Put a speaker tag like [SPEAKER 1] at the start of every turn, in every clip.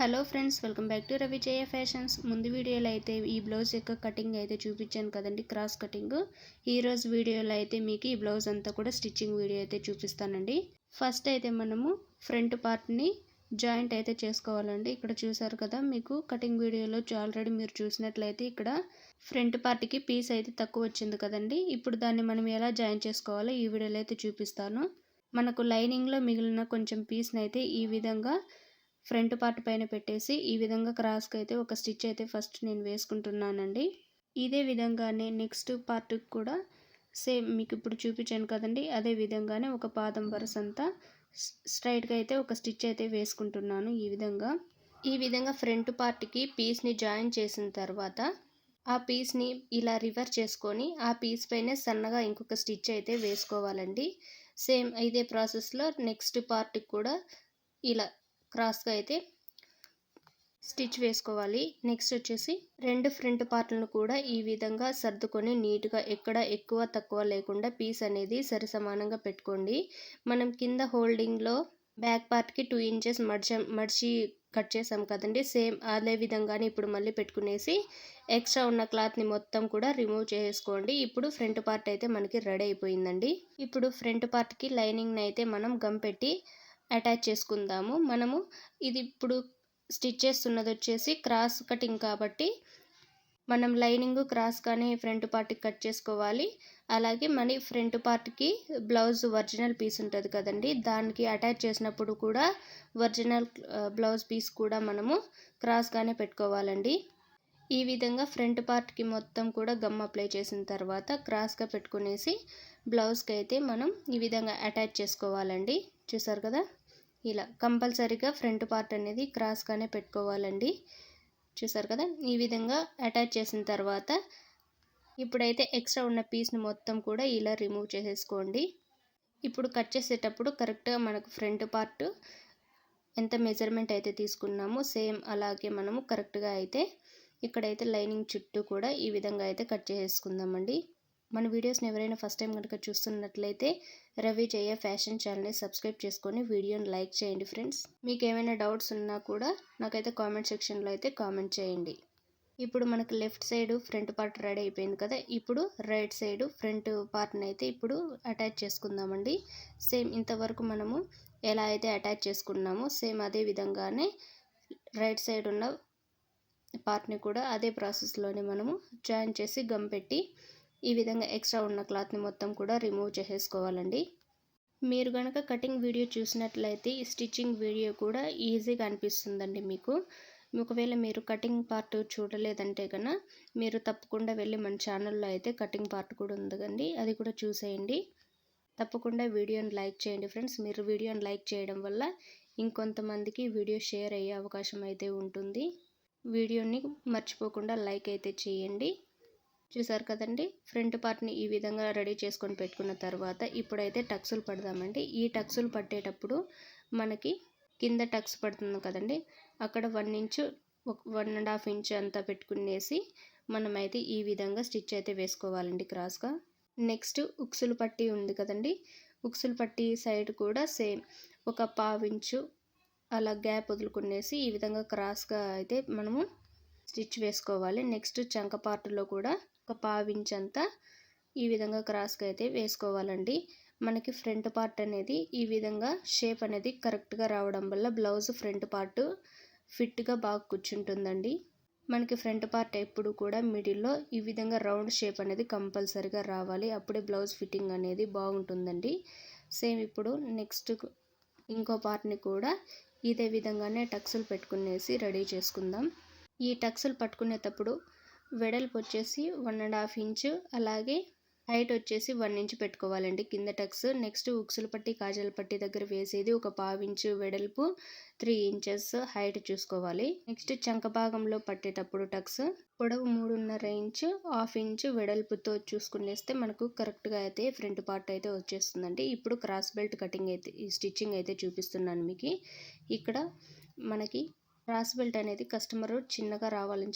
[SPEAKER 1] Hello friends, welcome back to Ravijaya fashions. ముందు వీడియోలో అయితే ఈ బ్లౌజ్ యొక్క కటింగ్ అయితే చూపించాను కదండి, క్రాస్ కటింగ్. ఈరోజు వీడియోలో అయితే మీకు ఈ బ్లౌజ్ అంతా కూడా స్టిచ్చింగ్ వీడియో అయితే చూపిస్తానండి. ఫస్ట్ అయితే మనము ఫ్రంట్ పార్ట్ని జాయింట్ అయితే చేసుకోవాలండి. ఇక్కడ చూసారు కదా, మీకు కటింగ్ వీడియోలో ఆల్రెడీ మీరు చూసినట్లయితే ఇక్కడ ఫ్రంట్ పార్ట్కి పీస్ అయితే తక్కువ వచ్చింది కదండి. ఇప్పుడు దాన్ని మనం ఎలా జాయిన్ చేసుకోవాలో ఈ వీడియోలో అయితే చూపిస్తాను. మనకు లైనింగ్లో మిగిలిన కొంచెం పీస్ని అయితే ఈ విధంగా ఫ్రంట్ పార్ట్ పైన పెట్టేసి ఈ విధంగా క్రాస్కి అయితే ఒక స్టిచ్ అయితే ఫస్ట్ నేను వేసుకుంటున్నానండి. ఇదే విధంగానే నెక్స్ట్ పార్ట్కి కూడా సేమ్ మీకు ఇప్పుడు చూపించాను కదండి, అదే విధంగానే ఒక పాదం వరుస అంతా స్ట్రైట్గా అయితే ఒక స్టిచ్ అయితే వేసుకుంటున్నాను. ఈ విధంగా ఫ్రంట్ పార్ట్కి పీస్ని జాయిన్ చేసిన తర్వాత ఆ పీస్ని ఇలా రివర్స్ చేసుకొని ఆ పీస్ పైన సన్నగా ఇంకొక స్టిచ్ అయితే వేసుకోవాలండి. సేమ్ ఇదే ప్రాసెస్లో నెక్స్ట్ పార్ట్కి కూడా ఇలా క్రాస్గా అయితే స్టిచ్ వేసుకోవాలి. నెక్స్ట్ వచ్చేసి రెండు ఫ్రంట్ పార్ట్లను కూడా ఈ విధంగా సర్దుకొని నీట్గా ఎక్కడ ఎక్కువ తక్కువ లేకుండా పీస్ అనేది సరిసమానంగా పెట్టుకోండి. మనం కింద హోల్డింగ్లో బ్యాక్ పార్ట్కి 2 ఇంచెస్ మడిచి కట్ చేసాం కదండి, సేమ్ అదే విధంగానే ఇప్పుడు మళ్ళీ పెట్టుకునేసి ఎక్స్ట్రా ఉన్న క్లాత్ని మొత్తం కూడా రిమూవ్ చేసుకోండి. ఇప్పుడు ఫ్రంట్ పార్ట్ అయితే మనకి రెడీ అయిపోయిందండి. ఇప్పుడు ఫ్రంట్ పార్ట్కి లైనింగ్ని అయితే మనం గమ్ పెట్టి అటాచ్ చేసుకుందాము. మనము ఇది ఇప్పుడు స్టిచ్ చేస్తున్నది వచ్చేసి క్రాస్ కటింగ్ కాబట్టి మనం లైనింగ్ క్రాస్గానే ఫ్రంట్ పార్ట్కి కట్ చేసుకోవాలి. అలాగే మన ఫ్రంట్ పార్ట్కి బ్లౌజ్ ఒరిజినల్ పీస్ ఉంటుంది కదండి, దానికి అటాచ్ చేసినప్పుడు కూడా ఒరిజినల్ బ్లౌజ్ పీస్ కూడా మనము క్రాస్గానే పెట్టుకోవాలండి. ఈ విధంగా ఫ్రంట్ పార్ట్కి మొత్తం కూడా గమ్ అప్లై చేసిన తర్వాత క్రాస్గా పెట్టుకునేసి బ్లౌజ్కి అయితే మనం ఈ విధంగా అటాచ్ చేసుకోవాలండి. చూసారు కదా, ఇలా కంపల్సరీగా ఫ్రంట్ పార్ట్ అనేది క్రాస్గానే పెట్టుకోవాలండి. చూసారు కదా, ఈ విధంగా అటాచ్ చేసిన తర్వాత ఇప్పుడైతే ఎక్స్ట్రా ఉన్న పీస్ని మొత్తం కూడా ఇలా రిమూవ్ చేసేసుకోండి. ఇప్పుడు కట్ చేసేటప్పుడు కరెక్ట్గా మనకు ఫ్రంట్ పార్ట్ ఎంత మెజర్మెంట్ అయితే తీసుకున్నామో సేమ్ అలాగే మనము కరెక్ట్గా అయితే ఇక్కడైతే లైనింగ్ చుట్టూ కూడా ఈ విధంగా అయితే కట్ చేసేసుకుందామండి. మన వీడియోస్ని ఎవరైనా ఫస్ట్ టైం కనుక చూస్తున్నట్లయితే రవిజయ ఫ్యాషన్ ఛానల్ని సబ్స్క్రైబ్ చేసుకొని వీడియోని లైక్ చేయండి ఫ్రెండ్స్. మీకు ఏమైనా డౌట్స్ ఉన్నా కూడా నాకైతే కామెంట్ సెక్షన్లో అయితే కామెంట్ చేయండి. ఇప్పుడు మనకు left side front part ready అయిపోయింది కదా, ఇప్పుడు రైట్ సైడ్ ఫ్రంట్ పార్ట్ని అయితే ఇప్పుడు అటాచ్ చేసుకుందామండి. సేమ్ ఇంతవరకు మనము ఎలా అయితే అటాచ్ చేసుకున్నామో సేమ్ అదే విధంగానే రైట్ సైడ్ ఉన్న పార్ట్ని కూడా అదే ప్రాసెస్లోనే మనము జాయిన్ చేసి గమ్ పెట్టి ఈ విధంగా ఎక్స్ట్రా ఉన్న క్లాత్ని మొత్తం కూడా రిమూవ్ చేసేసుకోవాలండి. మీరు కనుక కటింగ్ వీడియో చూసినట్లయితే ఈ స్టిచ్చింగ్ వీడియో కూడా ఈజీగా అనిపిస్తుందండి మీకు. ఒకవేళ మీరు కటింగ్ పార్ట్ చూడలేదంటే కన్నా మీరు తప్పకుండా వెళ్ళి మన ఛానల్లో అయితే కటింగ్ పార్ట్ కూడా ఉందండి, అది కూడా చూసేయండి. తప్పకుండా వీడియోని లైక్ చేయండి ఫ్రెండ్స్. మీరు వీడియోని లైక్ చేయడం వల్ల ఇంకొంతమందికి వీడియో షేర్ అయ్యే అవకాశం అయితే ఉంటుంది. వీడియోని మర్చిపోకుండా లైక్ అయితే చేయండి. చూసారు కదండి, ఫ్రంట్ పార్ట్ని ఈ విధంగా రెడీ చేసుకొని పెట్టుకున్న తర్వాత ఇప్పుడైతే టక్సులు పడదామండి. ఈ టక్సులు పట్టేటప్పుడు మనకి కింద టక్స్ పడుతుంది కదండి, అక్కడ 1 ఇంచు 1.5 ఇంచు అంతా పెట్టుకునేసి మనమైతే ఈ విధంగా స్టిచ్ అయితే వేసుకోవాలండి క్రాస్గా. నెక్స్ట్ ఉక్సులు పట్టి ఉంది కదండి, ఉక్సులు పట్టి సైడ్ కూడా సేమ్ ఒక 1/2 ఇంచు అలా గ్యాప్ వదులుకునేసి ఈ విధంగా క్రాస్గా అయితే మనము స్టిచ్ వేసుకోవాలి. నెక్స్ట్ చంక పార్ట్లో కూడా ఒక 1/2 ఇంచ్ అంతా ఈ విధంగా క్రాస్గా అయితే వేసుకోవాలండి. మనకి ఫ్రంట్ పార్ట్ అనేది ఈ విధంగా షేప్ అనేది కరెక్ట్గా రావడం వల్ల బ్లౌజ్ ఫ్రంట్ పార్ట్ ఫిట్గా బాగా కూర్చుంటుందండి. మనకి ఫ్రంట్ పార్ట్ ఎప్పుడు కూడా మిడిల్లో ఈ విధంగా రౌండ్ షేప్ అనేది కంపల్సరీగా రావాలి, అప్పుడే బ్లౌజ్ ఫిట్టింగ్ అనేది బాగుంటుందండి. సేమ్ ఇప్పుడు నెక్స్ట్ ఇంకో పార్ట్ని కూడా ఇదే విధంగానే టక్సులు పెట్టుకునేసి రెడీ చేసుకుందాం. ఈ టక్సులు పట్టుకునేటప్పుడు వెడల్పు వచ్చేసి 1.5 ఇంచు, అలాగే హైట్ వచ్చేసి 1 ఇంచు పెట్టుకోవాలండి కింద టక్స్. నెక్స్ట్ ఉక్సుల పట్టి కాజాల పట్టి దగ్గర వేసేది ఒక 1/2 ఇంచు వెడల్పు, 3 ఇంచెస్ హైట్ చూసుకోవాలి. నెక్స్ట్ చంక భాగంలో పట్టేటప్పుడు టక్స్ పొడవు 3.5 ఇంచు, 1/2 ఇంచు వెడల్పుతో చూసుకునేస్తే మనకు కరెక్ట్గా అయితే ఫ్రంట్ పార్ట్ అయితే వచ్చేస్తుందండి. ఇప్పుడు క్రాస్ బెల్ట్ కటింగ్ అయితే ఈ స్టిచ్చింగ్ అయితే చూపిస్తున్నాను మీకు. ఇక్కడ మనకి క్రాస్ బెల్ట్ అనేది కస్టమర్ చిన్నగా రావాలని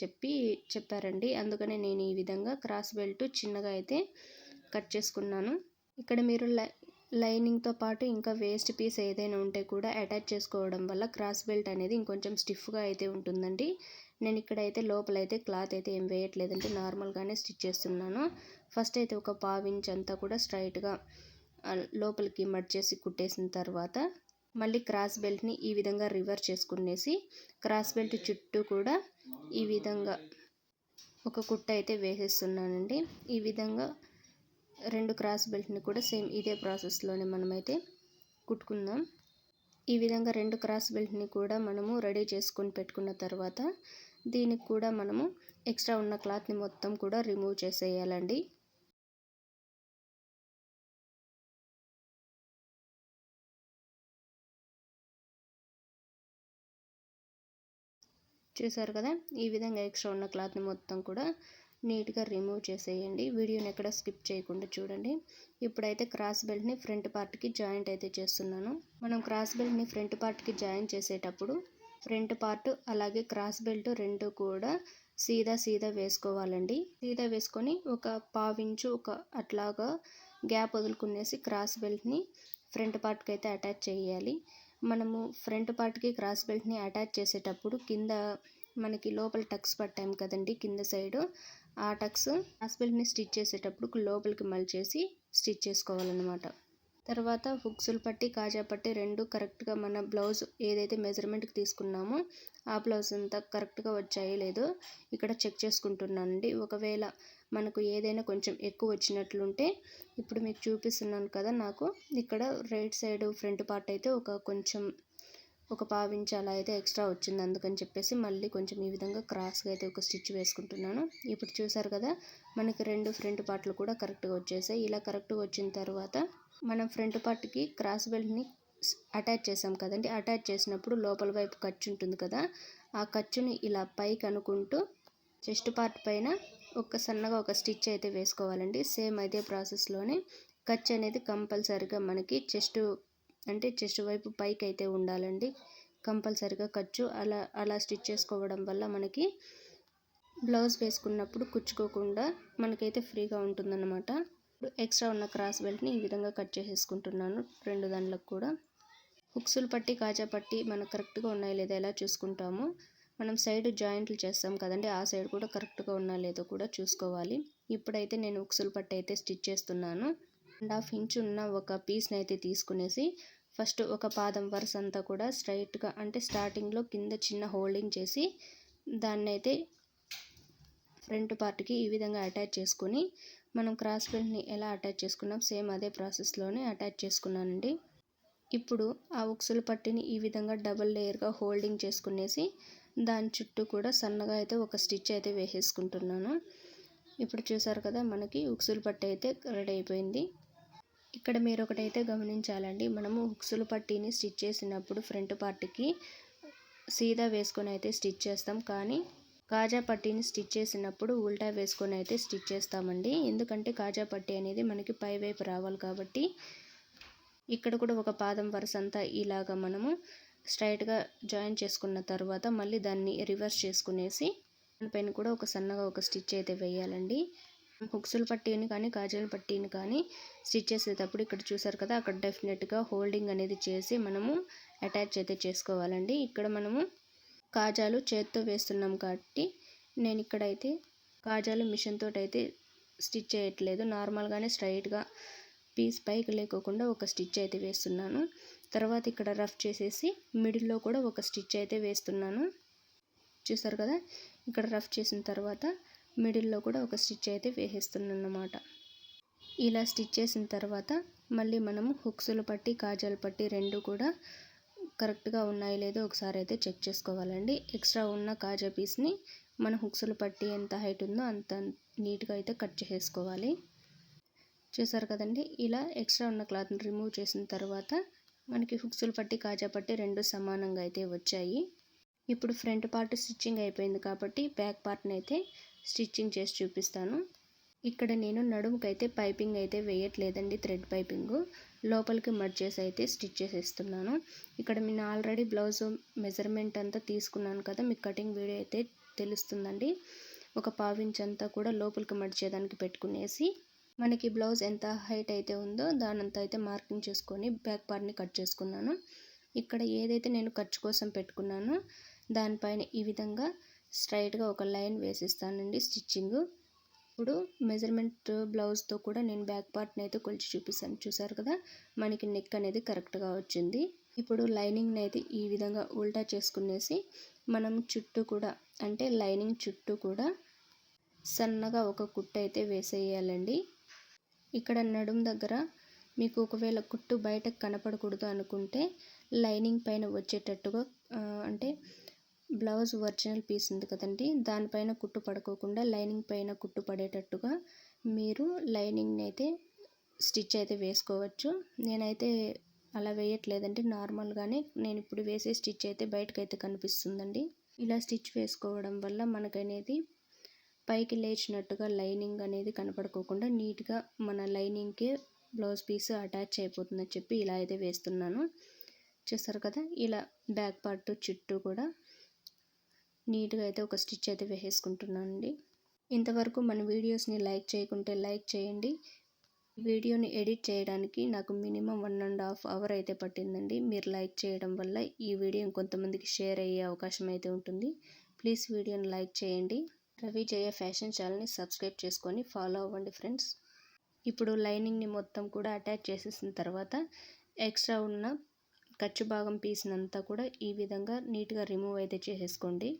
[SPEAKER 1] చెప్పారండి, అందుకనే నేను ఈ విధంగా క్రాస్ బెల్ట్ చిన్నగా అయితే కట్ చేసుకున్నాను. ఇక్కడ మీరు లైనింగ్తో పాటు ఇంకా వేస్ట్ పీస్ ఏదైనా ఉంటే కూడా అటాచ్ చేసుకోవడం వల్ల క్రాస్ బెల్ట్ అనేది ఇంకొంచెం స్టిఫ్గా అయితే ఉంటుందండి. నేను ఇక్కడైతే లోపలైతే క్లాత్ అయితే ఏం వేయట్లేదండి, నార్మల్గానే స్టిచ్ చేస్తున్నాను. ఫస్ట్ అయితే ఒక పావించ్ అంతా కూడా స్ట్రైట్గా లోపలికి మడిచేసి కుట్టేసిన తర్వాత మళ్ళీ క్రాస్ బెల్ట్ని ఈ విధంగా రివర్స్ చేసుకునేసి క్రాస్ బెల్ట్ చుట్టూ కూడా ఈ విధంగా ఒక కుట్ట అయితే వేసేస్తున్నానండి. ఈ విధంగా 2 క్రాస్ బెల్ట్ని కూడా సేమ్ ఇదే ప్రాసెస్లోనే మనమైతే కుట్టుకుందాం. ఈ విధంగా 2 క్రాస్ బెల్ట్ని కూడా మనము రెడీ చేసుకొని పెట్టుకున్న తర్వాత దీనికి కూడా మనము ఎక్స్ట్రా ఉన్న క్లాత్ని మొత్తం కూడా రిమూవ్ చేసేయాలండి. చూసారు కదా, ఈ విధంగా ఎక్స్ట్రా ఉన్న క్లాత్ని మొత్తం కూడా నీట్గా రిమూవ్ చేసేయండి. వీడియోని ఎక్కడ స్కిప్ చేయకుండా చూడండి. ఇప్పుడైతే క్రాస్ బెల్ట్ని ఫ్రంట్ పార్ట్కి జాయింట్ అయితే చేస్తున్నాను. మనం క్రాస్ బెల్ట్ని ఫ్రంట్ పార్ట్కి జాయింట్ చేసేటప్పుడు ఫ్రంట్ పార్ట్ అలాగే క్రాస్ బెల్ట్ రెండు కూడా సీదా వేసుకోవాలండి. సీదా వేసుకొని ఒక పావించు అట్లాగా గ్యాప్ వదులుకునేసి క్రాస్ బెల్ట్ని ఫ్రంట్ పార్ట్కి అయితే అటాచ్ చేయాలి. మనము ఫ్రంట్ పార్ట్కి క్రాస్ బెల్ట్ని అటాచ్ చేసేటప్పుడు కింద మనకి లోపల టక్స్ పట్టాం కదండి, కింద సైడు ఆ టక్స్ క్రాస్ బెల్ట్ని స్టిచ్ చేసేటప్పుడు లోపలికి మలిచేసి స్టిచ్ చేసుకోవాలన్నమాట. తర్వాత హుక్సులు పట్టి కాజా పట్టి రెండు కరెక్ట్గా మన బ్లౌజ్ ఏదైతే మెజర్మెంట్కి తీసుకున్నామో ఆ బ్లౌజ్ అంతా కరెక్ట్గా వచ్చాయో లేదో ఇక్కడ చెక్ చేసుకుంటున్నానండి. ఒకవేళ మనకు ఏదైనా కొంచెం ఎక్కువ వచ్చినట్లుంటే ఇప్పుడు మీకు చూపిస్తున్నాను కదా, నాకు ఇక్కడ రైట్ సైడ్ ఫ్రంట్ పార్ట్ అయితే ఒక పావించి అలా అయితే ఎక్స్ట్రా వచ్చింది. అందుకని చెప్పేసి మళ్ళీ కొంచెం ఈ విధంగా క్రాస్గా అయితే ఒక స్టిచ్ వేసుకుంటున్నాను. ఇప్పుడు చూసారు కదా, మనకి 2 ఫ్రంట్ పార్ట్లు కూడా కరెక్ట్గా వచ్చేసాయి. ఇలా కరెక్ట్గా వచ్చిన తర్వాత మనం ఫ్రంట్ పార్ట్కి క్రాస్ బెల్ట్ని అటాచ్ చేసాం కదండి, అటాచ్ చేసినప్పుడు లోపల వైపు ఖర్చు ఉంటుంది కదా, ఆ ఖర్చుని ఇలా పైకి అనుకుంటూ చెస్ట్ పార్ట్ పైన సన్నగా ఒక స్టిచ్ అయితే వేసుకోవాలండి. సేమ్ అదే ప్రాసెస్లోనే ఖర్చు అనేది కంపల్సరిగా మనకి చెస్ట్ వైపు పైకి అయితే ఉండాలండి. కంపల్సరిగా ఖర్చు అలా స్టిచ్ చేసుకోవడం వల్ల మనకి బ్లౌజ్ వేసుకున్నప్పుడు కుచ్చుకోకుండా మనకైతే ఫ్రీగా ఉంటుందన్నమాట. ఎక్స్ట్రా ఉన్న క్రాస్ బెల్ట్ని ఈ విధంగా కట్ చేసేసుకుంటున్నాను. 2 దాంట్లకు కూడా హుక్సులు పట్టి కాజా పట్టి మనకు కరెక్ట్గా ఉన్నాయి లేదా ఎలా చూసుకుంటామో మనం సైడ్ జాయింట్లు చేస్తాం కదండి, ఆ సైడ్ కూడా కరెక్ట్గా ఉన్నా లేదో కూడా చూసుకోవాలి. ఇప్పుడైతే నేను హుక్సులు పట్టి అయితే స్టిచ్ చేస్తున్నాను. 1.5 ఇంచ్ ఉన్న ఒక పీస్ని అయితే తీసుకునేసి ఫస్ట్ ఒక పాదం వరుస అంతా కూడా స్ట్రైట్గా అంటే స్టార్టింగ్లో కింద చిన్న హోల్డింగ్ చేసి దాన్ని అయితే ఫ్రంట్ పార్ట్కి ఈ విధంగా అటాచ్ చేసుకొని మనం క్రాస్ బెల్ట్ని ఎలా అటాచ్ చేసుకున్నాం సేమ్ అదే ప్రాసెస్లోనే అటాచ్ చేసుకున్నానండి. ఇప్పుడు ఆ హుక్సులు పట్టిని ఈ విధంగా డబుల్ లేయర్గా హోల్డింగ్ చేసుకునేసి దాని చుట్టూ కూడా సన్నగా అయితే ఒక స్టిచ్ అయితే వేసేసుకుంటున్నాను. ఇప్పుడు చూసారు కదా, మనకి హుక్సులు పట్టి అయితే రెడీ అయిపోయింది. ఇక్కడ మీరు ఒకటైతే గమనించాలండి, మనము హుక్సులు పట్టిని స్టిచ్ చేసినప్పుడు ఫ్రంట్ పార్ట్కి సీదా వేసుకొని అయితే స్టిచ్ చేస్తాం, కానీ కాజా పట్టీని స్టిచ్ చేసినప్పుడు ఉల్టా వేసుకొని అయితే స్టిచ్ చేస్తామండి. ఎందుకంటే కాజా పట్టీ అనేది మనకి పై వైపు రావాలి కాబట్టి. ఇక్కడ కూడా ఒక పాదం వరుస అంతా ఇలాగా మనము స్ట్రైట్గా జాయిన్ చేసుకున్న తర్వాత మళ్ళీ దాన్ని రివర్స్ చేసుకునేసి దానిపైన కూడా సన్నగా ఒక స్టిచ్ అయితే వేయాలండి. హుక్సులు పట్టీని కానీ కాజాల పట్టీని కానీ స్టిచ్ చేసేటప్పుడు ఇక్కడ చూసారు కదా, అక్కడ డెఫినెట్గా హోల్డింగ్ అనేది చేసి మనము అటాచ్ అయితే చేసుకోవాలండి. ఇక్కడ మనము కాజాలు చేత్తో వేస్తున్నాం కాబట్టి నేను ఇక్కడైతే కాజాలు మిషన్ తోటి అయితే స్టిచ్ చేయట్లేదు, నార్మల్గానే స్ట్రైట్గా పీస్ పైకి లేకోకుండా ఒక స్టిచ్ అయితే వేస్తున్నాను. తర్వాత ఇక్కడ రఫ్ చేసేసి మిడిల్లో కూడా ఒక స్టిచ్ అయితే వేస్తున్నాను. చూసారు కదా, ఇక్కడ రఫ్ చేసిన తర్వాత మిడిల్లో కూడా ఒక స్టిచ్ అయితే వేసేస్తున్నాను అన్నమాట. ఇలా స్టిచ్ చేసిన తర్వాత మళ్ళీ మనము హుక్సులు పట్టి కాజాల పట్టి రెండు కూడా కరెక్ట్గా ఉన్నాయో లేదో ఒకసారి అయితే చెక్ చేసుకోవాలండి. ఎక్స్ట్రా ఉన్న కాజా పీస్ని మన హుక్సులు పట్టి ఎంత హైట్ ఉందో అంత నీట్గా అయితే కట్ చేసుకోవాలి. చూసారు కదండి, ఇలా ఎక్స్ట్రా ఉన్న క్లాత్ని రిమూవ్ చేసిన తర్వాత మనకి హుక్సులు పట్టి కాజా పట్టి రెండు సమానంగా అయితే వచ్చాయి. ఇప్పుడు ఫ్రంట్ పార్ట్ స్టిచ్చింగ్ అయిపోయింది కాబట్టి బ్యాక్ పార్ట్ని అయితే స్టిచ్చింగ్ చేసి చూపిస్తాను. ఇక్కడ నేను నడుముకైతే పైపింగ్ అయితే వేయట్లేదండి, థ్రెడ్ పైపింగ్ లోపలికి మర్జ్ చేసి అయితే స్టిచ్ చేసేస్తున్నాను. ఇక్కడ నేను ఆల్రెడీ బ్లౌజ్ మెజర్మెంట్ అంతా తీసుకున్నాను కదా, మీకు కటింగ్ వీడియో అయితే తెలుస్తుందండి. ఒక పావించ్ అంతా కూడా లోపలికి మడిచేదానికి పెట్టుకునేసి మనకి బ్లౌజ్ ఎంత హైట్ అయితే ఉందో దానంతా అయితే మార్కింగ్ చేసుకొని బ్యాక్ పార్ట్ని కట్ చేసుకున్నాను. ఇక్కడ ఏదైతే నేను ఖర్చు కోసం పెట్టుకున్నానో దానిపైన ఈ విధంగా స్ట్రైట్గా ఒక లైన్ వేసిస్తానండి స్టిచ్చింగ్. ఇప్పుడు మెజర్మెంట్ బ్లౌజ్తో కూడా నేను బ్యాక్ పార్ట్ని అయితే కొలిచి చూపిస్తాను. చూసారు కదా, మనకి నెక్ అనేది కరెక్ట్గా వచ్చింది. ఇప్పుడు లైనింగ్ని అయితే ఈ విధంగా ఉల్టా చేసుకునేసి మనం చుట్టూ కూడా అంటే లైనింగ్ చుట్టూ కూడా సన్నగా ఒక కుట్టు అయితే వేసేయాలండి. ఇక్కడ నడుం దగ్గర మీకు ఒకవేళ కుట్టు బయటకు కనపడకూడదు అనుకుంటే లైనింగ్ పైన వచ్చేటట్టుగా అంటే బ్లౌజ్ ఒరిజినల్ పీస్ ఉంది కదండి, దానిపైన కుట్టు పడుకోకుండా లైనింగ్ పైన కుట్టు పడేటట్టుగా మీరు లైనింగ్ని అయితే స్టిచ్ అయితే వేసుకోవచ్చు. నేనైతే అలా వేయట్లేదండి, నార్మల్గానే నేను ఇప్పుడు వేసే స్టిచ్ అయితే బయటకైతే కనిపిస్తుందండి. ఇలా స్టిచ్ వేసుకోవడం వల్ల మనకనేది పైకి లేచినట్టుగా లైనింగ్ అనేది కనపడుకోకుండా నీట్గా మన లైనింగ్కే బ్లౌజ్ పీస్ అటాచ్ అయిపోతుందని చెప్పి ఇలా అయితే వేస్తున్నాను. చూస్తారు కదా, ఇలా బ్యాక్ పార్ట్ చుట్టూ కూడా నీట్గా అయితే ఒక స్టిచ్ అయితే వేసేసుకుంటున్నానండి. ఇంతవరకు మన వీడియోస్ని లైక్ చేయకుంటే లైక్ చేయండి. వీడియోని ఎడిట్ చేయడానికి నాకు మినిమం 1.5 అవర్ అయితే పట్టిందండి. మీరు లైక్ చేయడం వల్ల ఈ వీడియో కొంతమందికి షేర్ అయ్యే అవకాశం అయితే ఉంటుంది. ప్లీజ్ వీడియోని లైక్ చేయండి. రవి జయ ఫ్యాషన్ ఛానల్ని సబ్స్క్రైబ్ చేసుకొని ఫాలో అవ్వండి ఫ్రెండ్స్. ఇప్పుడు లైనింగ్ని మొత్తం కూడా అటాచ్ చేసేసిన తర్వాత ఎక్స్ట్రా ఉన్న ఖర్చు భాగం పీస్నంతా కూడా ఈ విధంగా నీట్గా రిమూవ్ అయితే చేసేసుకోండి.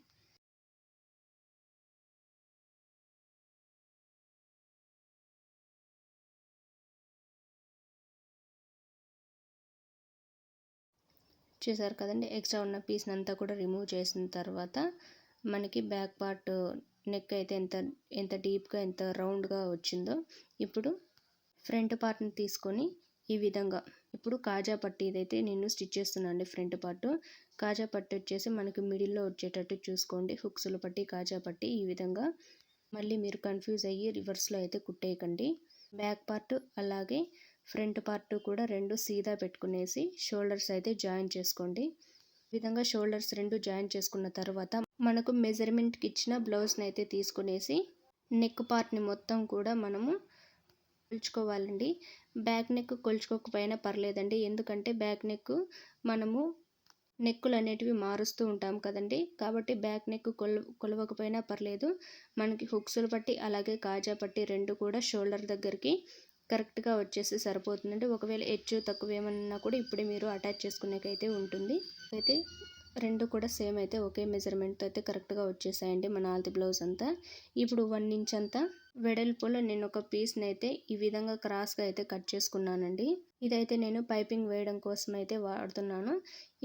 [SPEAKER 1] చూసారు కదండి, ఎక్స్ట్రా ఉన్న పీస్ని అంతా కూడా రిమూవ్ చేసిన తర్వాత మనకి బ్యాక్ పార్ట్ నెక్ అయితే ఎంత డీప్గా ఎంత రౌండ్గా వచ్చిందో. ఇప్పుడు ఫ్రంట్ పార్ట్ని తీసుకొని ఈ విధంగా ఇప్పుడు కాజా పట్టి ఇదైతే నేను స్టిచ్ చేస్తున్నాను. ఫ్రంట్ పార్ట్ కాజా పట్టి వచ్చేసి మనకి మిడిల్లో వచ్చేటట్టు చూసుకోండి. హుక్స్లు పట్టి కాజా పట్టి ఈ విధంగా. మళ్ళీ మీరు కన్ఫ్యూజ్ అయ్యి రివర్స్లో అయితే కుట్టేయకండి. బ్యాక్ పార్ట్ అలాగే ఫ్రంట్ పార్ట్ కూడా రెండు సీదా పెట్టుకునేసి షోల్డర్స్ అయితే జాయిన్ చేసుకోండి. ఈ విధంగా షోల్డర్స్ రెండు జాయిన్ చేసుకున్న తర్వాత మనకు మెజర్మెంట్కి ఇచ్చిన బ్లౌజ్ని అయితే తీసుకునేసి నెక్ పార్ట్ని మొత్తం కూడా మనము కొలుచుకోవాలండి. బ్యాక్ నెక్ కొలుచుకోకపోయినా పర్లేదండి, ఎందుకంటే బ్యాక్ నెక్ మనము నెక్కులు అనేటివి మారుస్తూ ఉంటాం కదండి, కాబట్టి బ్యాక్ నెక్ కొలవకపోయినా పర్లేదు. మనకి హుక్స్లు పట్టి అలాగే కాజా పట్టి రెండు కూడా షోల్డర్ దగ్గరికి కరెక్ట్గా వచ్చేసి సరిపోతుందండి. ఒకవేళ హెచ్చు తక్కువ ఏమన్నా కూడా ఇప్పుడే మీరు అటాచ్ చేసుకునేకైతే ఉంటుంది. అయితే రెండు కూడా సేమ్ అయితే ఒకే మెజర్మెంట్తో అయితే కరెక్ట్గా వచ్చేసాయండి మన ఆల్ది బ్లౌజ్ అంతా. ఇప్పుడు 1 ఇంచ్ అంతా వెడల్పులో నేను ఒక పీస్ని అయితే ఈ విధంగా క్రాస్గా అయితే కట్ చేసుకున్నానండి. ఇదైతే నేను పైపింగ్ వేయడం కోసం అయితే వాడుతున్నాను.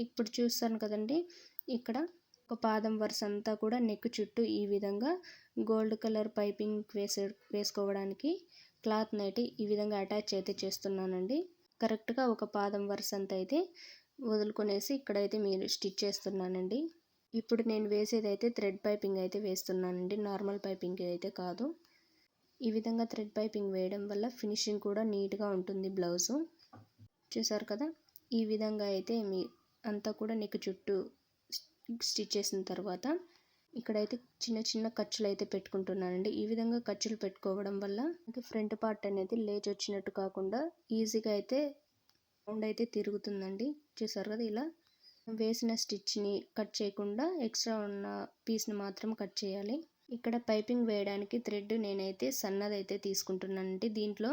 [SPEAKER 1] ఇప్పుడు చూస్తాను కదండి, ఇక్కడ ఒక పాదం వరుస అంతా కూడా నెక్ చుట్టూ ఈ విధంగా గోల్డ్ కలర్ పైపింగ్ వేసుకోవడానికి క్లాత్ని అయితే ఈ విధంగా అటాచ్ అయితే చేస్తున్నానండి. కరెక్ట్గా ఒక పాదం వరుస అంతా అయితే వదులుకొనేసి ఇక్కడైతే మీరు స్టిచ్ చేస్తున్నానండి. ఇప్పుడు నేను వేసేది అయితే థ్రెడ్ పైపింగ్ అయితే వేస్తున్నానండి, నార్మల్ పైపింగ్ అయితే కాదు. ఈ విధంగా థ్రెడ్ పైపింగ్ వేయడం వల్ల ఫినిషింగ్ కూడా నీట్గా ఉంటుంది బ్లౌజు. చూసారు కదా, ఈ విధంగా అయితే మీ అంతా కూడా నెక్ చుట్టూ స్టిచ్ చేసిన తర్వాత ఇక్కడైతే చిన్న చిన్న ఖర్చులు అయితే పెట్టుకుంటున్నానండి. ఈ విధంగా ఖర్చులు పెట్టుకోవడం వల్ల ఫ్రంట్ పార్ట్ అనేది లేచి వచ్చినట్టు కాకుండా ఈజీగా అయితే రౌండ్ అయితే తిరుగుతుందండి. చూసారు కదా, ఇలా వేసిన స్టిచ్ని కట్ చేయకుండా ఎక్స్ట్రా ఉన్న పీస్ని మాత్రం కట్ చేయాలి. ఇక్కడ పైపింగ్ వేయడానికి థ్రెడ్ నేనైతే సన్నదైతే తీసుకుంటున్నానండి. దీంట్లో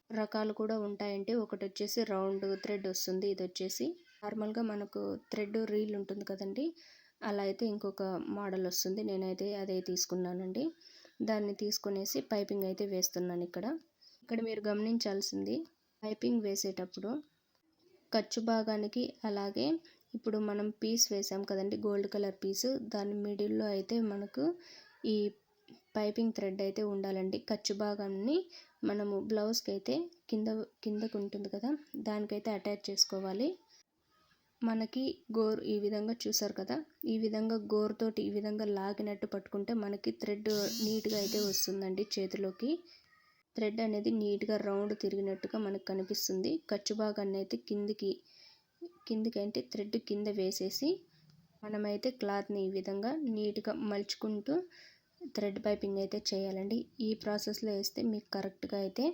[SPEAKER 1] రకాలు కూడా ఉంటాయంటే ఒకటి వచ్చేసి రౌండ్ థ్రెడ్ వస్తుంది, ఇది వచ్చేసి నార్మల్గా మనకు థ్రెడ్ రీల్ ఉంటుంది కదండి, అలా అయితే ఇంకొక మోడల్ వస్తుంది. నేనైతే అదే తీసుకున్నానండి. దాన్ని తీసుకునేసి పైపింగ్ అయితే వేస్తున్నాను. ఇక్కడ మీరు గమనించాల్సింది, పైపింగ్ వేసేటప్పుడు ఖర్చు భాగానికి అలాగే ఇప్పుడు మనం పీస్ వేసాం కదండి, గోల్డ్ కలర్ పీసు, దాని మిడిల్లో అయితే మనకు ఈ పైపింగ్ థ్రెడ్ అయితే ఉండాలండి. ఖర్చు భాగాన్ని మనము బ్లౌజ్కి అయితే కిందకు ఉంటుంది కదా, దానికైతే అటాచ్ చేసుకోవాలి. మనకి గోర్ ఈ విధంగా చూసారు కదా, ఈ విధంగా గోరుతోటి ఈ విధంగా లాగినట్టు పట్టుకుంటే మనకి థ్రెడ్ నీట్గా అయితే వస్తుందండి. చేతిలోకి థ్రెడ్ అనేది నీట్గా రౌండ్ తిరిగినట్టుగా మనకు కనిపిస్తుంది. ఖర్చు భాగాన్ని అయితే కిందికి అంటే థ్రెడ్ కింద వేసేసి మనమైతే క్లాత్ని ఈ విధంగా నీట్గా మలుచుకుంటూ థ్రెడ్ పైపింగ్ అయితే చేయాలండి. ఈ ప్రాసెస్లో వేస్తే మీకు కరెక్ట్గా అయితే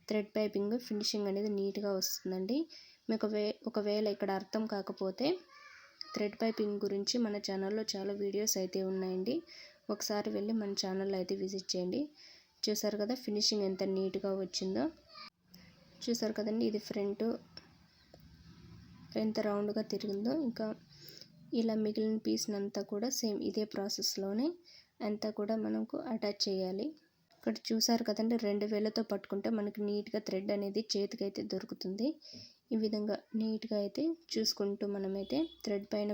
[SPEAKER 1] థ్రెడ్ పైపింగ్ ఫినిషింగ్ అనేది నీట్గా వస్తుందండి. మీకు ఒకవేళ ఇక్కడ అర్థం కాకపోతే థ్రెడ్ పైపింగ్ గురించి మన ఛానల్లో చాలా వీడియోస్ అయితే ఉన్నాయండి. ఒకసారి వెళ్ళి మన ఛానల్లో అయితే విజిట్ చేయండి. చూసారు కదా ఫినిషింగ్ ఎంత నీట్గా వచ్చిందో. చూసారు కదండి, ఇది ఫ్రంట్ ఎంత రౌండ్గా తిరిగిందో. ఇంకా ఇలా మిగిలిన పీస్ని అంతా కూడా సేమ్ ఇదే ప్రాసెస్లోనే అంతా కూడా మనకు అటాచ్ చేయాలి. ఇక్కడ చూసారు కదండి, 2 వేళ్ళతో పట్టుకుంటే మనకి నీట్గా థ్రెడ్ అనేది చేతికి అయితే దొరుకుతుంది. ఈ విధంగా నీట్గా అయితే చూసుకుంటూ మనమైతే థ్రెడ్ పైన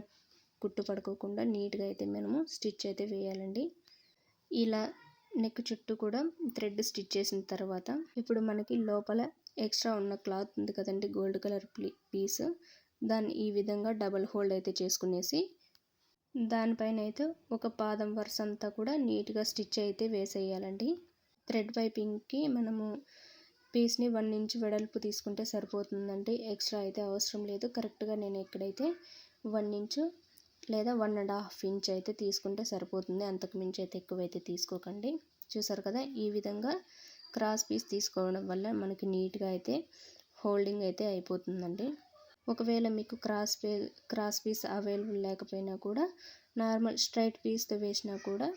[SPEAKER 1] కుట్టు పడుకోకుండా నీట్గా అయితే మనము స్టిచ్ అయితే వేయాలండి. ఇలా నెక్ చుట్టూ కూడా థ్రెడ్ స్టిచ్ చేసిన తర్వాత ఇప్పుడు మనకి లోపల ఎక్స్ట్రా ఉన్న క్లాత్ ఉంది కదండి, గోల్డ్ కలర్ పీస్, దాన్ని ఈ విధంగా డబల్ హోల్డ్ అయితే చేసుకునేసి దానిపైన అయితే ఒక పాదం వరుస అంతా కూడా నీట్గా స్టిచ్ అయితే వేసేయాలండి. థ్రెడ్ పైపింగ్కి మనము పీస్ని 1 ఇంచ్ వెడల్పు తీసుకుంటే సరిపోతుందండి. ఎక్స్ట్రా అయితే అవసరం లేదు. కరెక్ట్గా నేను ఇక్కడైతే 1 ఇంచు లేదా 1.5 ఇంచ్ అయితే తీసుకుంటే సరిపోతుంది. అంతకు మించి అయితే ఎక్కువైతే తీసుకోకండి. చూసారు కదా, ఈ విధంగా క్రాస్ పీస్ తీసుకోవడం వల్ల మనకి నీట్గా అయితే హోల్డింగ్ అయితే అయిపోతుందండి. ఒకవేళ మీకు క్రాస్ పీస్ అవైలబుల్ లేకపోయినా కూడా నార్మల్ స్ట్రైట్ పీస్తో వేసినా కూడా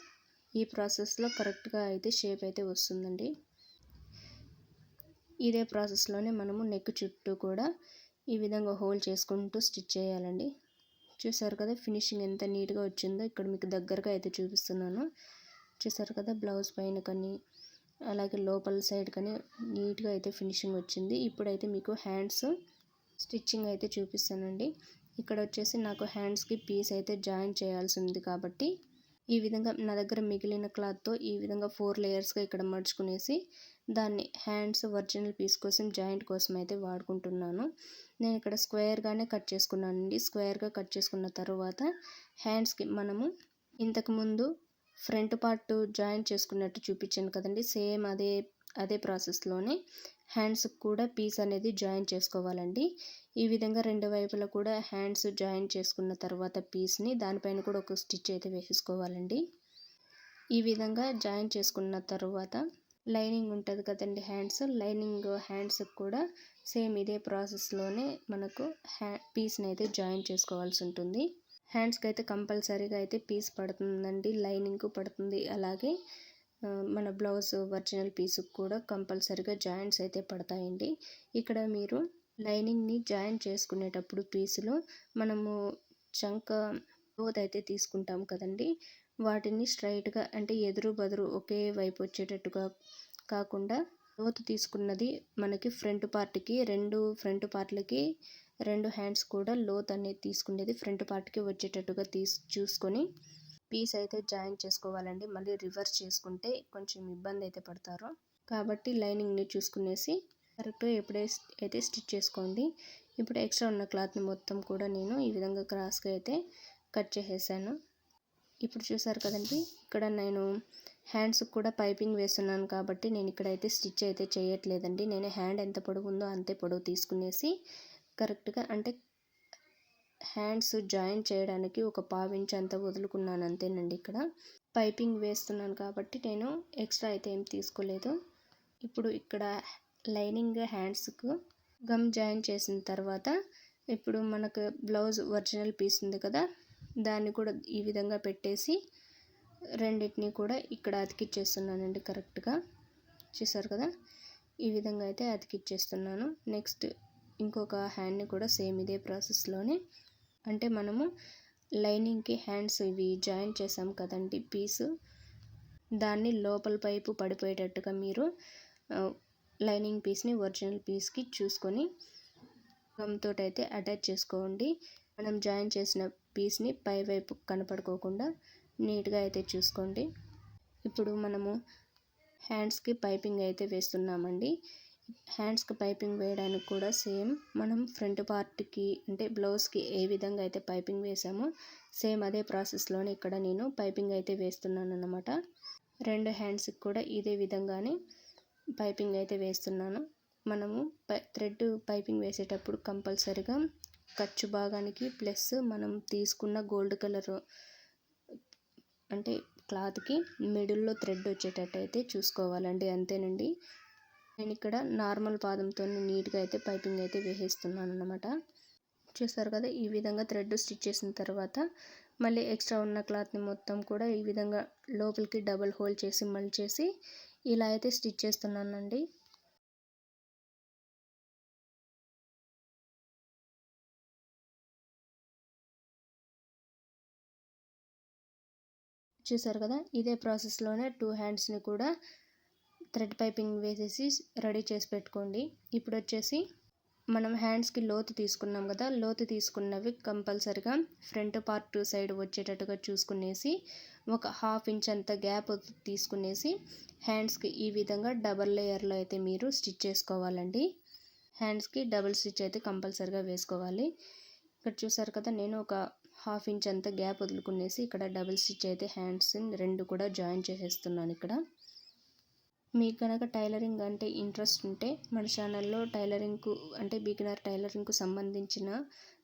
[SPEAKER 1] ఈ ప్రాసెస్లో కరెక్ట్గా అయితే షేప్ అయితే వస్తుందండి. ఇదే ప్రాసెస్లోనే మనము నెక్ చుట్టూ కూడా ఈ విధంగా హోల్డ్ చేసుకుంటూ స్టిచ్ చేయాలండి. చూసారు కదా ఫినిషింగ్ ఎంత నీట్గా వచ్చిందో. ఇక్కడ మీకు దగ్గరగా అయితే చూపిస్తున్నాను. చూసారు కదా, బ్లౌజ్ పైన కానీ అలాగే లోపల సైడ్ కానీ నీట్గా అయితే ఫినిషింగ్ వచ్చింది. ఇప్పుడైతే మీకు హ్యాండ్స్ స్టిచ్చింగ్ అయితే చూపిస్తానండి. ఇక్కడ వచ్చేసి నాకు హ్యాండ్స్కి పీస్ అయితే జాయిన్ చేయాల్సి ఉంది కాబట్టి ఈ విధంగా నా దగ్గర మిగిలిన క్లాత్తో ఈ విధంగా 4 లేయర్స్గా ఇక్కడ మడుచుకునేసి దాన్ని హ్యాండ్స్ ఒరిజినల్ పీస్ కోసం జాయింట్ కోసం అయితే వాడుకుంటున్నాను. నేను ఇక్కడ స్క్వేర్గానే కట్ చేసుకున్నానండి. స్క్వేర్గా కట్ చేసుకున్న తర్వాత హ్యాండ్స్కి మనము ఇంతకుముందు ఫ్రంట్ పార్ట్ జాయింట్ చేసుకున్నట్టు చూపించాను కదండి, సేమ్ అదే ప్రాసెస్లోనే హ్యాండ్స్కి కూడా పీస్ అనేది జాయిన్ చేసుకోవాలండి. ఈ విధంగా 2 వైపులా కూడా హ్యాండ్స్ జాయిన్ చేసుకున్న తర్వాత పీస్ని దానిపైన కూడా ఒక స్టిచ్ అయితే వేసుకోవాలండి. ఈ విధంగా జాయిన్ చేసుకున్న తర్వాత లైనింగ్ ఉంటుంది కదండి హ్యాండ్స్కి కూడా సేమ్ ఇదే ప్రాసెస్లోనే మనకు పీస్ని అయితే జాయిన్ చేసుకోవాల్సి ఉంటుంది. హ్యాండ్స్కి అయితే కంపల్సరీగా అయితే పీస్ పడుతుందండి, లైనింగ్ పడుతుంది. అలాగే మన బ్లౌజ్ ఒరిజినల్ పీస్కి కూడా కంపల్సరీగా జాయింట్స్ అయితే పడతాయండి. ఇక్కడ మీరు లైనింగ్ని జాయిన్ చేసుకునేటప్పుడు పీసులో మనము చంక క్లోత్ అయితే తీసుకుంటాం కదండి, వాటిని స్ట్రైట్గా అంటే ఎదురు బదురు ఒకే వైపు వచ్చేటట్టుగా కాకుండా క్లోత్ తీసుకున్నది మనకి ఫ్రంట్ పార్ట్కి 2 ఫ్రంట్ పార్ట్లకి 2 హ్యాండ్స్ కూడా లోత్ అనేది తీసుకునేది ఫ్రంట్ పార్ట్కి వచ్చేటట్టుగా చూసుకొని పీస్ అయితే జాయిన్ చేసుకోవాలండి. మళ్ళీ రివర్స్ చేసుకుంటే కొంచెం ఇబ్బంది అయితే పడతారు కాబట్టి లైనింగ్ని చూసుకునేసి కరెక్ట్గా ఎప్పుడైతే స్టిచ్ చేసుకోండి. ఇప్పుడు ఎక్స్ట్రా ఉన్న క్లాత్ని మొత్తం కూడా నేను ఈ విధంగా క్రాస్గా అయితే కట్ చేసేసాను. ఇప్పుడు చూసారు కదండి, ఇక్కడ నేను హ్యాండ్స్కి కూడా పైపింగ్ వేస్తున్నాను కాబట్టి నేను ఇక్కడైతే స్టిచ్ అయితే చేయట్లేదండి. నేను హ్యాండ్ ఎంత పొడవు ఉందో అంతే పొడవు తీసుకునేసి కరెక్ట్గా అంటే హ్యాండ్స్ జాయిన్ చేయడానికి ఒక 1/4 ఇంచ్ అంతా వదులుకున్నాను అంతేనండి. ఇక్కడ పైపింగ్ వేస్తున్నాను కాబట్టి నేను ఎక్స్ట్రా అయితే ఏం తీసుకోలేదు. ఇప్పుడు ఇక్కడ లైనింగ్ హ్యాండ్స్కు గమ్ జాయిన్ చేసిన తర్వాత ఇప్పుడు మనకు బ్లౌజ్ ఒరిజినల్ పీస్ ఉంది కదా, దాన్ని కూడా ఈ విధంగా పెట్టేసి రెండింటిని కూడా ఇక్కడ అతికిచ్చేస్తున్నానండి కరెక్ట్గా. చూసారు కదా, ఈ విధంగా అయితే అతికిచ్చేస్తున్నాను. నెక్స్ట్ ఇంకొక హ్యాండ్ని కూడా సేమ్ ఇదే ప్రాసెస్లోనే అంటే మనము లైనింగ్కి హ్యాండ్స్ ఇవి జాయిన్ చేసాం కదండి పీసు, దాన్ని లోపల పైపు పడిపోయేటట్టుగా మీరు లైనింగ్ పీస్ని ఒరిజినల్ పీస్కి చూసుకొని గమ్తో అయితే అటాచ్ చేసుకోండి. మనం జాయిన్ చేసిన పీస్ని పై వైపు కనపడుకోకుండా నీట్గా అయితే చూసుకోండి. ఇప్పుడు మనము హ్యాండ్స్కి పైపింగ్ అయితే వేస్తున్నామండి. హ్యాండ్స్కి పైపింగ్ వేయడానికి కూడా సేమ్ మనం ఫ్రంట్ పార్ట్కి అంటే బ్లౌజ్కి ఏ విధంగా అయితే పైపింగ్ వేసామో సేమ్ అదే ప్రాసెస్లోనే ఇక్కడ నేను పైపింగ్ అయితే వేస్తున్నాను అన్నమాట. 2 హ్యాండ్స్కి కూడా ఇదే విధంగానే పైపింగ్ అయితే వేస్తున్నాను. మనము థ్రెడ్ పైపింగ్ వేసేటప్పుడు కంపల్సరీగా ఖర్చు భాగానికి ప్లస్ మనం తీసుకున్న గోల్డ్ కలర్ అంటే క్లాత్కి మిడిల్లో థ్రెడ్ వచ్చేటట్టు అయితే చూసుకోవాలండి. అంతేనండి. నేను ఇక్కడ నార్మల్ పాదంతో నీట్గా అయితే పైపింగ్ అయితే వేసేస్తున్నాను అన్నమాట. చూసారు కదా, ఈ విధంగా థ్రెడ్ స్టిచ్ చేసిన తర్వాత మళ్ళీ ఎక్స్ట్రా ఉన్న క్లాత్ని మొత్తం కూడా ఈ విధంగా లోపలికి డబుల్ హోల్ చేసి మలిచేసి ఇలా అయితే స్టిచ్ చేస్తున్నానండి. చూసారు కదా, ఇదే ప్రాసెస్లోనే 2 హ్యాండ్స్ని కూడా థ్రెడ్ పైపింగ్ వేసేసి రెడీ చేసి పెట్టుకోండి. ఇప్పుడు వచ్చేసి మనం హ్యాండ్స్కి లోతు తీసుకున్నాం కదా, లోతు తీసుకున్నవి కంపల్సరిగా ఫ్రంట్ పార్ట్ సైడ్ వచ్చేటట్టుగా చూసుకునేసి ఒక 1/2 ఇంచ్ అంత గ్యాప్ తీసుకునేసి హ్యాండ్స్కి ఈ విధంగా డబల్ లేయర్లో అయితే మీరు స్టిచ్ చేసుకోవాలండి. హ్యాండ్స్కి డబుల్ స్టిచ్ అయితే కంపల్సరిగా వేసుకోవాలి. ఇక్కడ చూసారు కదా, నేను ఒక 1/2 ఇంచ్ అంత గ్యాప్ వదులుకునేసి ఇక్కడ డబుల్ స్టిచ్ అయితే హ్యాండ్స్ రెండు కూడా జాయిన్ చేసేస్తున్నాను. ఇక్కడ మీకు కనుక టైలరింగ్ అంటే ఇంట్రెస్ట్ ఉంటే మన ఛానల్లో టైలరింగ్కు అంటే బిగినర్ టైలరింగ్కు సంబంధించిన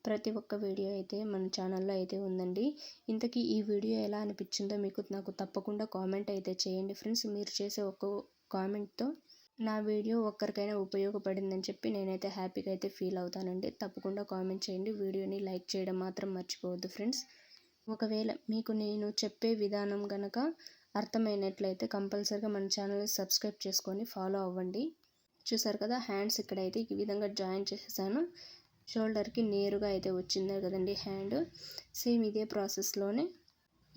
[SPEAKER 1] ప్రతి ఒక్క వీడియో అయితే మన ఛానల్లో అయితే ఉందండి. ఇంతకీ ఈ వీడియో ఎలా అనిపించిందో నాకు తప్పకుండా కామెంట్ అయితే చేయండి ఫ్రెండ్స్. మీరు చేసే ఒక కామెంట్తో నా వీడియో ఒక్కరికైనా ఉపయోగపడిందని చెప్పి నేనైతే హ్యాపీగా అయితే ఫీల్ అవుతానండి. తప్పకుండా కామెంట్ చేయండి. వీడియోని లైక్ చేయడం మాత్రం మర్చిపోవద్దు ఫ్రెండ్స్. ఒకవేళ మీకు నేను చెప్పే విధానం కనుక అర్థమైనట్లయితే కంపల్సరిగా మన ఛానల్ని సబ్స్క్రైబ్ చేసుకొని ఫాలో అవ్వండి. చూసారు కదా, హ్యాండ్స్ ఇక్కడైతే ఈ విధంగా జాయిన్ చేసేసాను. షోల్డర్కి నేరుగా అయితే వచ్చింది కదండి హ్యాండ్. సేమ్ ఇదే ప్రాసెస్లోనే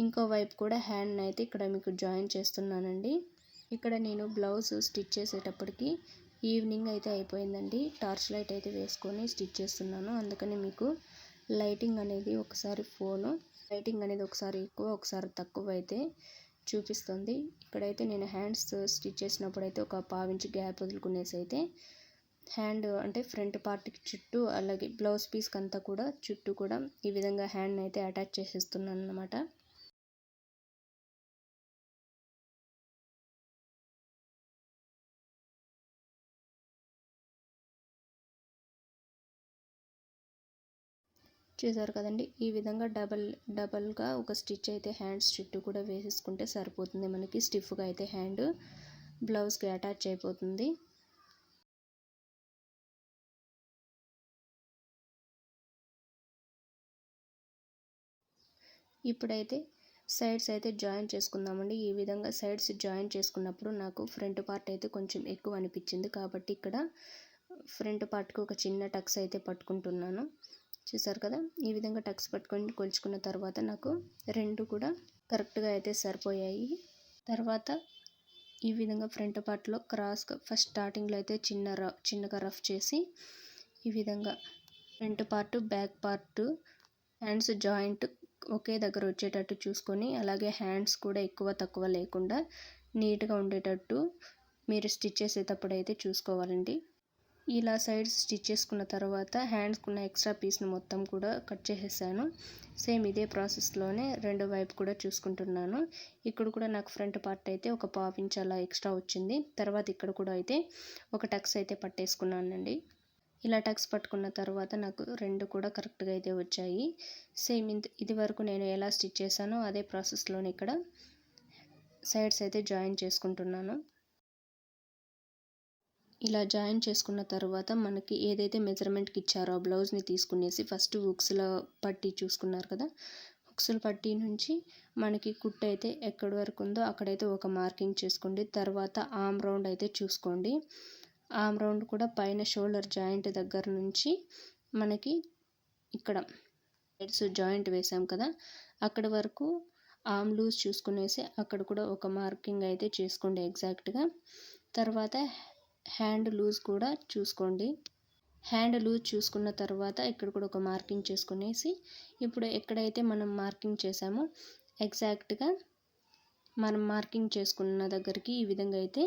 [SPEAKER 1] ఇంకో వైపు కూడా హ్యాండ్ని అయితే ఇక్కడ మీకు జాయిన్ చేస్తున్నానండి. ఇక్కడ నేను బ్లౌజ్ స్టిచ్ చేసేటప్పటికి ఈవినింగ్ అయితే అయిపోయిందండి. టార్చ్ లైట్ అయితే వేసుకొని స్టిచ్ చేస్తున్నాను. అందుకని మీకు లైటింగ్ అనేది ఒకసారి ఎక్కువ ఒకసారి తక్కువ అయితే చూపిస్తుంది. ఇక్కడైతే నేను హ్యాండ్స్ స్టిచ్ చేసినప్పుడు అయితే ఒక 1/2 ఇంచ్ గ్యాప్ వదులుకునేసి అయితే హ్యాండ్ అంటే ఫ్రంట్ పార్ట్కి చుట్టూ అలాగే బ్లౌజ్ పీస్కి అంతా కూడా చుట్టూ కూడా ఈ విధంగా హ్యాండ్ని అయితే అటాచ్ చేసేస్తున్నాను అన్నమాట. చూసారు కదండి, ఈ విధంగా డబల్గా ఒక స్టిచ్ అయితే హ్యాండ్స్ చుట్టూ కూడా వేసేసుకుంటే సరిపోతుంది. మనకి స్టిఫ్గా అయితే హ్యాండ్ బ్లౌజ్కి అటాచ్ అయిపోతుంది. ఇప్పుడైతే సైడ్స్ అయితే జాయిన్ చేసుకుందామండి. ఈ విధంగా సైడ్స్ జాయిన్ చేసుకున్నప్పుడు నాకు ఫ్రంట్ పార్ట్ అయితే కొంచెం ఎక్కువ అనిపించింది కాబట్టి ఇక్కడ ఫ్రంట్ పార్ట్కి ఒక చిన్న టక్స్ అయితే పట్టుకుంటున్నాను. చూసారు కదా, ఈ విధంగా టక్స్ పట్టుకొని కొలుచుకున్న తర్వాత నాకు రెండు కూడా కరెక్ట్గా అయితే సరిపోయాయి. తర్వాత ఈ విధంగా ఫ్రంట్ పార్ట్లో క్రాస్గా ఫస్ట్ స్టార్టింగ్లో అయితే చిన్నగా రఫ్ చేసి ఈ విధంగా front part back part hands joint ఒకే దగ్గర వచ్చేటట్టు చూసుకొని అలాగే హ్యాండ్స్ కూడా ఎక్కువ తక్కువ లేకుండా నీట్గా ఉండేటట్టు మీరు స్టిచ్ చేసేటప్పుడు అయితే చూసుకోవాలండి. ఇలా సైడ్స్ స్టిచ్ చేసుకున్న తర్వాత హ్యాండ్స్కున్న ఎక్స్ట్రా పీస్ని మొత్తం కూడా కట్ చేసేసాను. సేమ్ ఇదే ప్రాసెస్లోనే రెండు వైపు కూడా చూసుకుంటున్నాను. ఇక్కడ కూడా నాకు ఫ్రంట్ పార్ట్ అయితే ఒక 1/2 ఇంచ్ అలా ఎక్స్ట్రా వచ్చింది. తర్వాత ఇక్కడ కూడా అయితే ఒక టక్స్ అయితే పట్టేసుకున్నానండి. ఇలా టక్స్ పట్టుకున్న తర్వాత నాకు రెండు కూడా కరెక్ట్గా అయితే వచ్చాయి. సేమ్ ఇది వరకు నేను ఎలా స్టిచ్ చేశానో అదే ప్రాసెస్లోనే ఇక్కడ సైడ్స్ అయితే జాయిన్ చేసుకుంటున్నాను. ఇలా జాయిన్ చేసుకున్న తర్వాత మనకి ఏదైతే మెజర్మెంట్కి ఇచ్చారో ఆ బ్లౌజ్ని తీసుకునేసి ఫస్ట్ హుక్స్ల పట్టీ చూసుకున్నారు కదా, హుక్స్ల పట్టీ నుంచి మనకి కుట్టు అయితే ఎక్కడి వరకు ఉందో అక్కడైతే ఒక మార్కింగ్ చేసుకోండి. తర్వాత ఆర్మ్ రౌండ్ అయితే చూసుకోండి. ఆర్మ్ రౌండ్ కూడా పైన షోల్డర్ జాయింట్ దగ్గర నుంచి మనకి ఇక్కడ సైడ్స్ జాయింట్ వేసాం కదా అక్కడ వరకు ఆర్మ్ లూజ్ చూసుకునేసి అక్కడ కూడా ఒక మార్కింగ్ అయితే చేసుకోండి ఎగ్జాక్ట్గా. తర్వాత హ్యాండ్ లూజ్ కూడా చూసుకోండి. హ్యాండ్ లూజ్ చూసుకున్న తర్వాత ఇక్కడ కూడా ఒక మార్కింగ్ చేసుకునేసి ఇప్పుడు ఎక్కడైతే మనం మార్కింగ్ చేసామో ఎగ్జాక్ట్గా మనం మార్కింగ్ చేసుకున్న దగ్గరికి ఈ విధంగా అయితే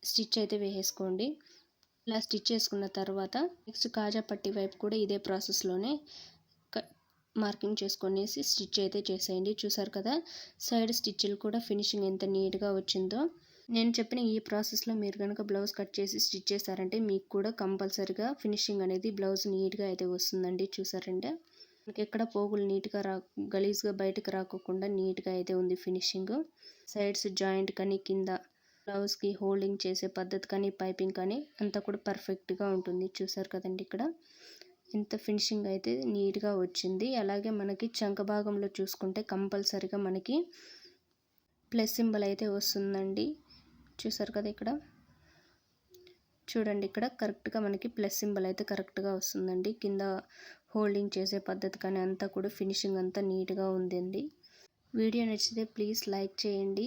[SPEAKER 1] స్టిచ్ అయితే వేసేసుకోండి. ఇలా స్టిచ్ చేసుకున్న తర్వాత నెక్స్ట్ కాజా పట్టీ వైపు కూడా ఇదే ప్రాసెస్లోనే మార్కింగ్ చేసుకునేసి స్టిచ్ అయితే చేసేయండి. చూసారు కదా, సైడ్ స్టిచ్లు కూడా ఫినిషింగ్ ఎంత నీట్గా వచ్చిందో. నేను చెప్పిన ఈ ప్రాసెస్లో మీరు కనుక బ్లౌజ్ కట్ చేసి స్టిచ్ చేశారంటే మీకు కూడా కంపల్సరీగా ఫినిషింగ్ అనేది బ్లౌజ్ నీట్గా అయితే వస్తుందండి. చూసారంటే మనకి ఎక్కడ పోగులు నీట్గా గలీజ్గా బయటకు రాకోకుండా నీట్గా అయితే ఉంది ఫినిషింగ్. సైడ్స్ జాయింట్ కానీ కింద బ్లౌజ్కి హోల్డింగ్ చేసే పద్ధతి కానీ పైపింగ్ కానీ అంతా కూడా పర్ఫెక్ట్గా ఉంటుంది. చూసారు కదండి ఇక్కడ ఇంత ఫినిషింగ్ అయితే నీట్గా వచ్చింది. అలాగే మనకి చంక భాగంలో చూసుకుంటే కంపల్సరీగా మనకి ప్లస్ సింబల్ అయితే వస్తుందండి. చూసారు కదా ఇక్కడ చూడండి, ఇక్కడ కరెక్ట్గా మనకి ప్లస్ సింబల్ అయితే కరెక్ట్గా వస్తుందండి. కింద హోల్డింగ్ చేసే పద్ధతి కానీ అంతా కూడా ఫినిషింగ్ అంతా నీట్గా ఉందండి. వీడియో నచ్చితే ప్లీజ్ లైక్ చేయండి.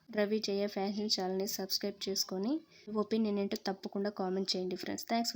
[SPEAKER 1] రవి జయ ఫ్యాషన్ ఛానల్ని సబ్స్క్రైబ్ చేసుకొని ఒపీనియన్ ఏంటో తప్పకుండా కామెంట్ చేయండి ఫ్రెండ్స్. Thanks for